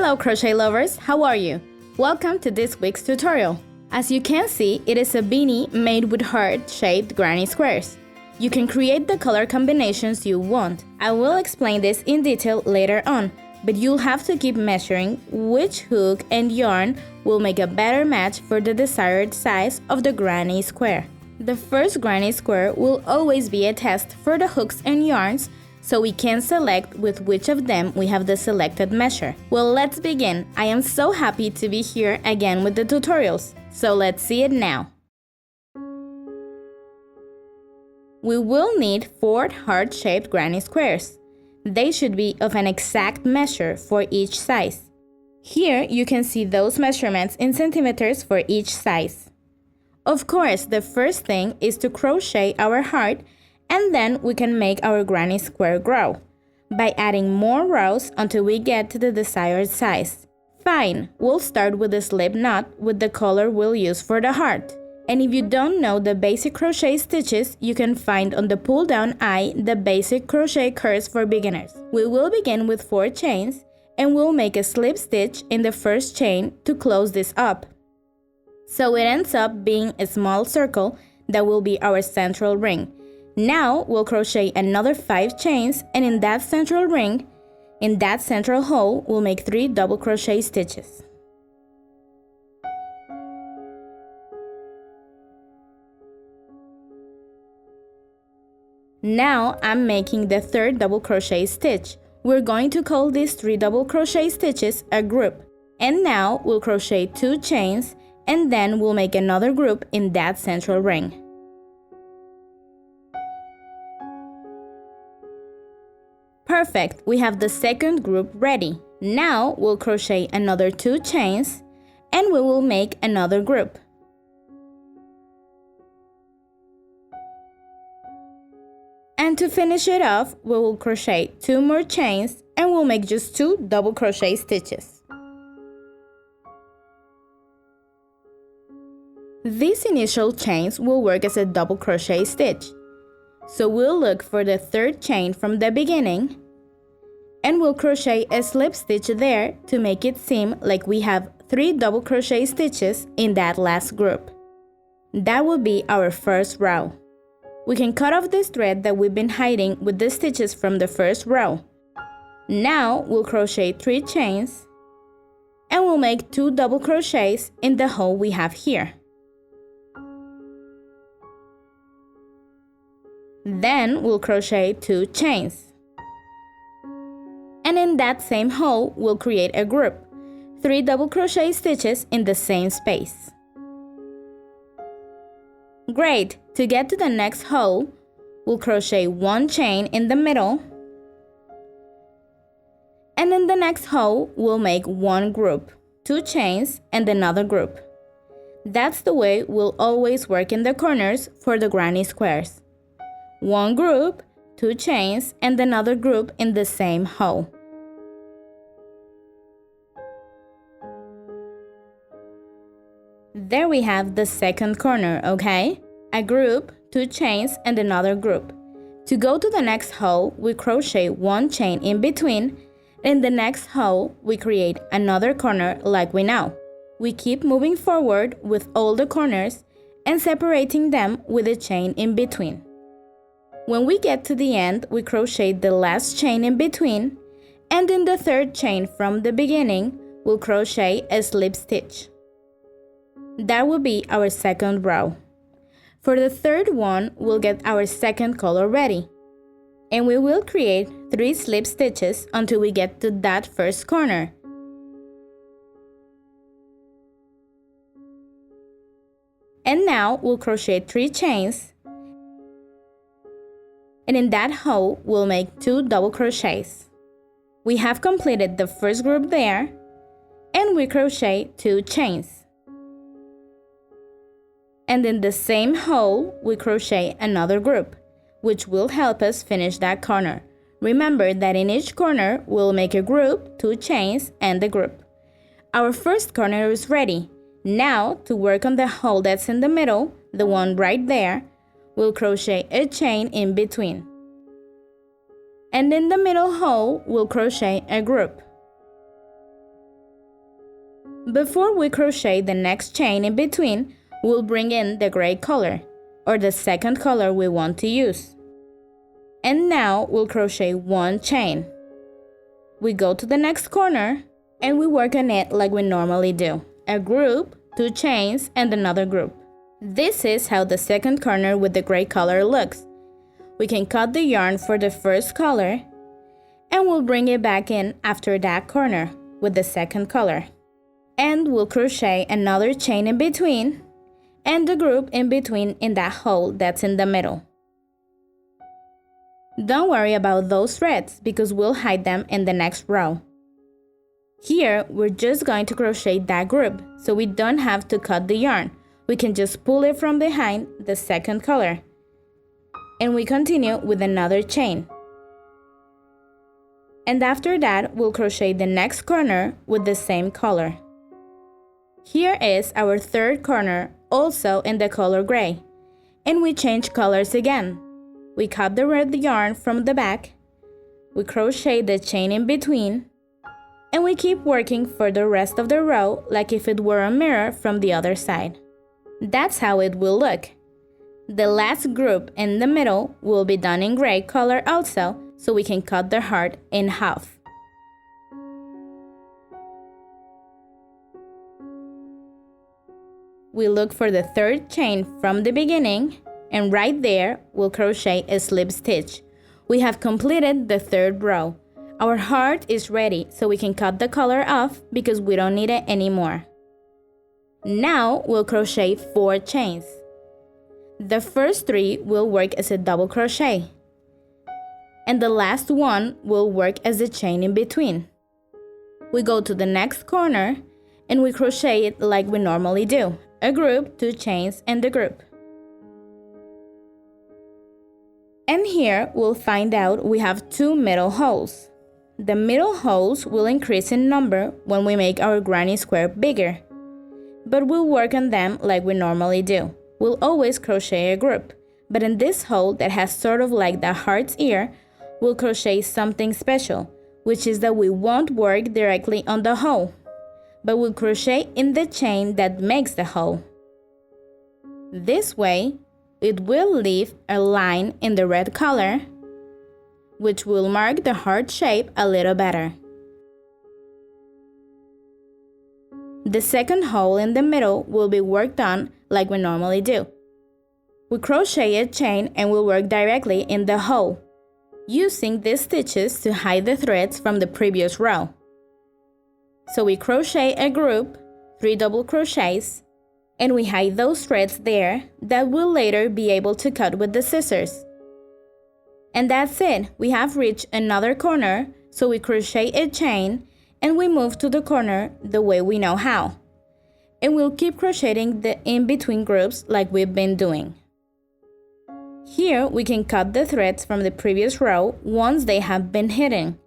Hello crochet lovers, how are you? Welcome to this week's tutorial. As you can see, it is a beanie made with heart-shaped granny squares. You can create the color combinations you want. I will explain this in detail later on, but you'll have to keep measuring which hook and yarn will make a better match for the desired size of the granny square. The first granny square will always be a test for the hooks and yarns, so we can select with which of them we have the selected measure. Well, let's begin. I am so happy to be here again with the tutorials, so let's see it now. We will need 4 heart-shaped granny squares. They should be of an exact measure for each size. Here you can see those measurements in centimeters for each size. Of course, the first thing is to crochet our heart, and then we can make our granny square grow by adding more rows until we get to the desired size. Fine, we'll start with a slip knot with the color we'll use for the heart. And if you don't know the basic crochet stitches, you can find on the pull down eye the basic crochet curves for beginners. We will begin with 4 chains and we'll make a slip stitch in the first chain to close this up. So it ends up being a small circle that will be our central ring. Now we'll crochet another 5 chains, and in that central ring, in that central hole, we'll make 3 double crochet stitches. Now I'm making the 3rd double crochet stitch. We're going to call these 3 double crochet stitches a group. And now we'll crochet 2 chains, and then we'll make another group in that central ring. Perfect, we have the second group ready. Now we'll crochet another 2 chains and we will make another group. And to finish it off, we will crochet 2 more chains and we'll make just 2 double crochet stitches. These initial chains will work as a double crochet stitch. So we'll look for the 3rd chain from the beginning and we'll crochet a slip stitch there to make it seem like we have 3 double crochet stitches in that last group. That will be our first row. We can cut off this thread that we've been hiding with the stitches from the first row. Now we'll crochet 3 chains and we'll make 2 double crochets in the hole we have here. Then we'll crochet 2 chains. And in that same hole, we'll create a group, 3 double crochet stitches in the same space. Great! To get to the next hole, we'll crochet 1 chain in the middle. And in the next hole, we'll make 1 group, 2 chains and another group. That's the way we'll always work in the corners for the granny squares. 1 group, 2 chains, and another group in the same hole. There we have the second corner, okay? A group, 2 chains, and another group. To go to the next hole, we crochet 1 chain in between. In the next hole, we create another corner like we know. We keep moving forward with all the corners and separating them with a chain in between. When we get to the end, we crochet the last chain in between, and in the 3rd chain from the beginning, we'll crochet a slip stitch. That will be our second row. For the 3rd one, we'll get our second color ready. And we will create 3 slip stitches until we get to that first corner. And now we'll crochet 3 chains. And in that hole, we'll make 2 double crochets. We have completed the first group there, and we crochet 2 chains. And in the same hole, we crochet another group, which will help us finish that corner. Remember that in each corner, we'll make a group, 2 chains, and a group. Our first corner is ready. Now, to work on the hole that's in the middle, the one right there, we'll crochet a chain in between. And in the middle hole, we'll crochet a group. Before we crochet the next chain in between, we'll bring in the gray color, or the second color we want to use. And now we'll crochet one chain. We go to the next corner and we work on it like we normally do. A group, 2 chains, and another group. This is how the second corner with the gray color looks. We can cut the yarn for the first color and we'll bring it back in after that corner with the second color. And we'll crochet another chain in between and the group in between in that hole that's in the middle. Don't worry about those threads because we'll hide them in the next row. Here, we're just going to crochet that group, so we don't have to cut the yarn. We can just pull it from behind the second color. And we continue with another chain. And after that, we'll crochet the next corner with the same color. Here is our third corner, also in the color gray. And we change colors again. We cut the red yarn from the back, we crochet the chain in between, and we keep working for the rest of the row like if it were a mirror from the other side. That's how it will look. The last group in the middle will be done in gray color also, so we can cut the heart in half. We look for the third chain from the beginning, and right there, we'll crochet a slip stitch. We have completed the third row. Our heart is ready, so we can cut the color off because we don't need it anymore. Now, we'll crochet 4 chains. The first 3 will work as a double crochet. And the last one will work as a chain in between. We go to the next corner, and we crochet it like we normally do. A group, 2 chains, and the group. And here we'll find out we have 2 middle holes. The middle holes will increase in number when we make our granny square bigger. But we'll work on them like we normally do. We'll always crochet a group. But in this hole that has sort of like the heart's ear, we'll crochet something special, which is that we won't work directly on the hole, but we'll crochet in the chain that makes the hole. This way, it will leave a line in the red color, which will mark the heart shape a little better. The second hole in the middle will be worked on like we normally do. We crochet a chain and we'll work directly in the hole, using these stitches to hide the threads from the previous row. So we crochet a group, 3 double crochets, and we hide those threads there that we'll later be able to cut with the scissors. And that's it, we have reached another corner, so we crochet a chain and we move to the corner the way we know how. And we'll keep crocheting the in-between groups like we've been doing. Here we can cut the threads from the previous row once they have been hidden.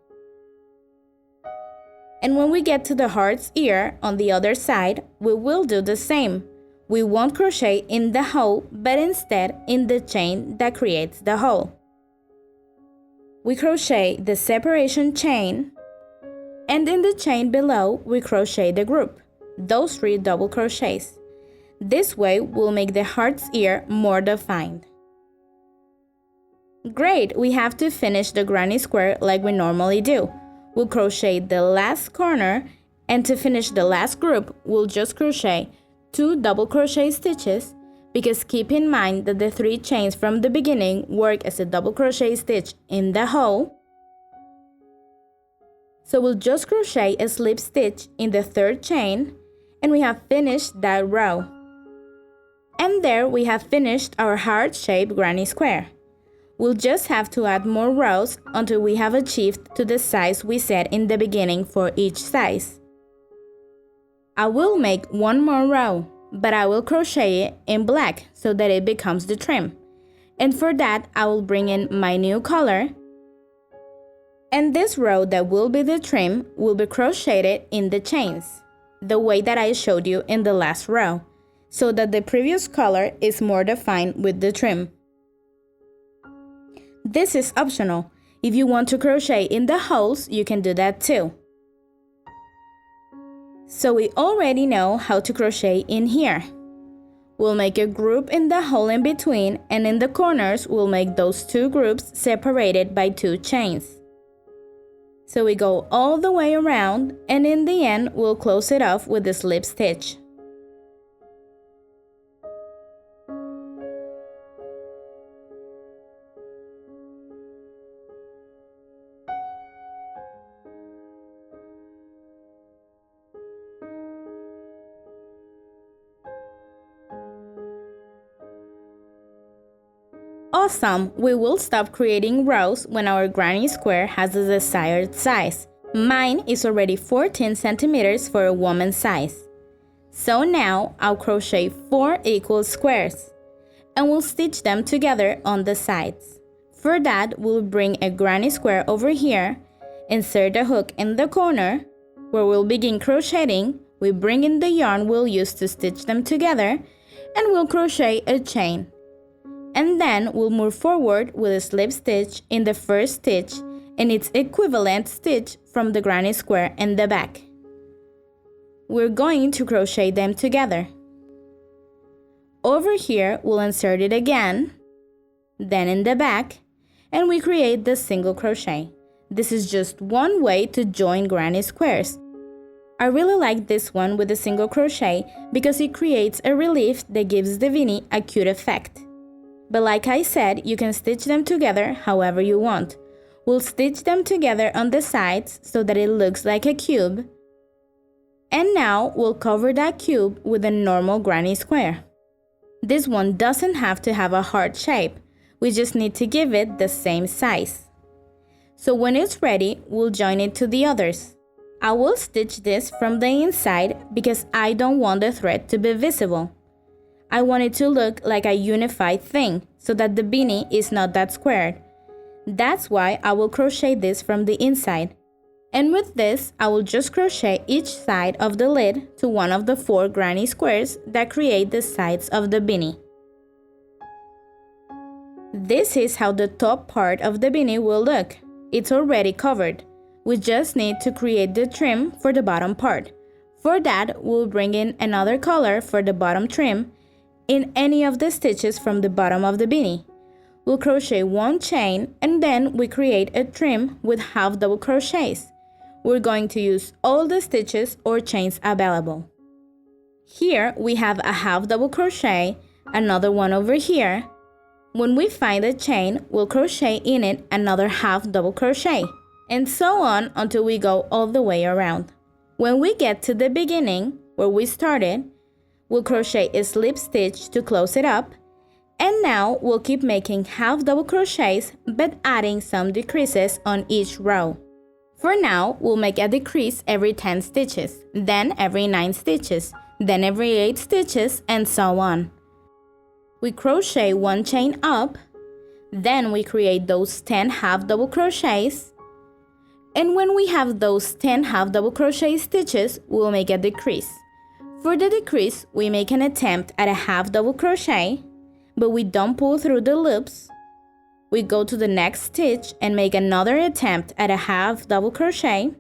And when we get to the heart's ear on the other side, we will do the same. We won't crochet in the hole, but instead in the chain that creates the hole. We crochet the separation chain, and in the chain below, we crochet the group, those 3 double crochets. This way, we'll make the heart's ear more defined. Great, we have to finish the granny square like we normally do. We'll crochet the last corner, and to finish the last group, we'll just crochet 2 double crochet stitches, because keep in mind that the 3 chains from the beginning work as a double crochet stitch in the hole. So we'll just crochet a slip stitch in the 3rd chain, and we have finished that row. And there we have finished our heart-shaped granny square. We'll just have to add more rows until we have achieved to the size we set in the beginning for each size. I will make 1 more row, but I will crochet it in black so that it becomes the trim. And for that, I will bring in my new color. And this row that will be the trim will be crocheted in the chains, the way that I showed you in the last row, so that the previous color is more defined with the trim. This is optional. If you want to crochet in the holes, you can do that too. So we already know how to crochet in here. We'll make a group in the hole in between, and in the corners we'll make those two groups separated by 2 chains. So we go all the way around, and in the end we'll close it off with the slip stitch. Awesome! We will stop creating rows when our granny square has the desired size. Mine is already 14 centimeters for a woman's size. So now I'll crochet 4 equal squares, and we'll stitch them together on the sides. For that, we'll bring a granny square over here, insert a hook in the corner, where we'll begin crocheting. We bring in the yarn we'll use to stitch them together, and we'll crochet a chain. And then we'll move forward with a slip stitch in the first stitch and its equivalent stitch from the granny square in the back. We're going to crochet them together. Over here, we'll insert it again, then in the back, and we create the single crochet. This is just one way to join granny squares. I really like this one with the single crochet because it creates a relief that gives the beanie a cute effect. But like I said, you can stitch them together however you want. We'll stitch them together on the sides so that it looks like a cube. And now we'll cover that cube with a normal granny square. This one doesn't have to have a heart shape. We just need to give it the same size. So when it's ready, we'll join it to the others. I will stitch this from the inside because I don't want the thread to be visible. I want it to look like a unified thing so that the beanie is not that squared. That's why I will crochet this from the inside. And with this, I will just crochet each side of the lid to one of the 4 granny squares that create the sides of the beanie. This is how the top part of the beanie will look. It's already covered. We just need to create the trim for the bottom part. For that, we'll bring in another color for the bottom trim in any of the stitches from the bottom of the beanie. We'll crochet 1 chain and then we create a trim with half double crochets. We're going to use all the stitches or chains available. Here we have a half double crochet, another one over here. When we find a chain, we'll crochet in it another half double crochet, and so on until we go all the way around. When we get to the beginning, where we started, we'll crochet a slip stitch to close it up, and now we'll keep making half double crochets but adding some decreases on each row. For now, we'll make a decrease every 10 stitches, then every 9 stitches, then every 8 stitches, and so on. We crochet 1 chain up, then we create those 10 half double crochets, and when we have those 10 half double crochet stitches, we'll make a decrease. For the decrease, we make an attempt at a half double crochet, but we don't pull through the loops. We go to the next stitch and make another attempt at a half double crochet.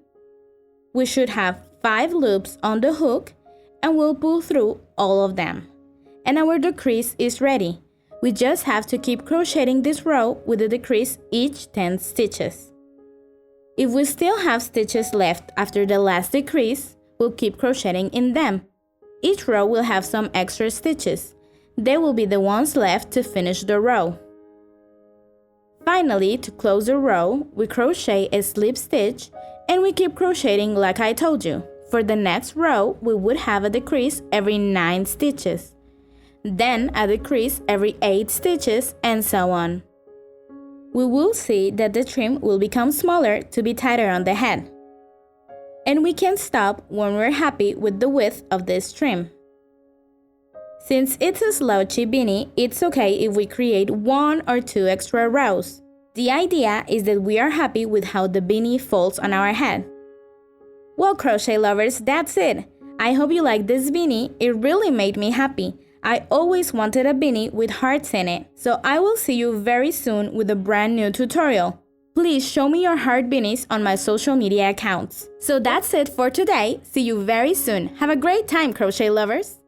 We should have 5 loops on the hook, and we'll pull through all of them. And our decrease is ready. We just have to keep crocheting this row with a decrease each 10 stitches. If we still have stitches left after the last decrease, we'll keep crocheting in them. Each row will have some extra stitches. They will be the ones left to finish the row. Finally, to close the row, we crochet a slip stitch and we keep crocheting like I told you. For the next row, we would have a decrease every 9 stitches, then a decrease every 8 stitches, and so on. We will see that the trim will become smaller to be tighter on the head. And we can stop when we're happy with the width of this trim. Since it's a slouchy beanie, it's okay if we create 1 or 2 extra rows. The idea is that we are happy with how the beanie folds on our head. Well, crochet lovers, that's it. I hope you like this beanie. It really made me happy. I always wanted a beanie with hearts in it, so I will see you very soon with a brand new tutorial. please show me your heart beanies on my social media accounts. So that's it for today. See you very soon. Have a great time, crochet lovers!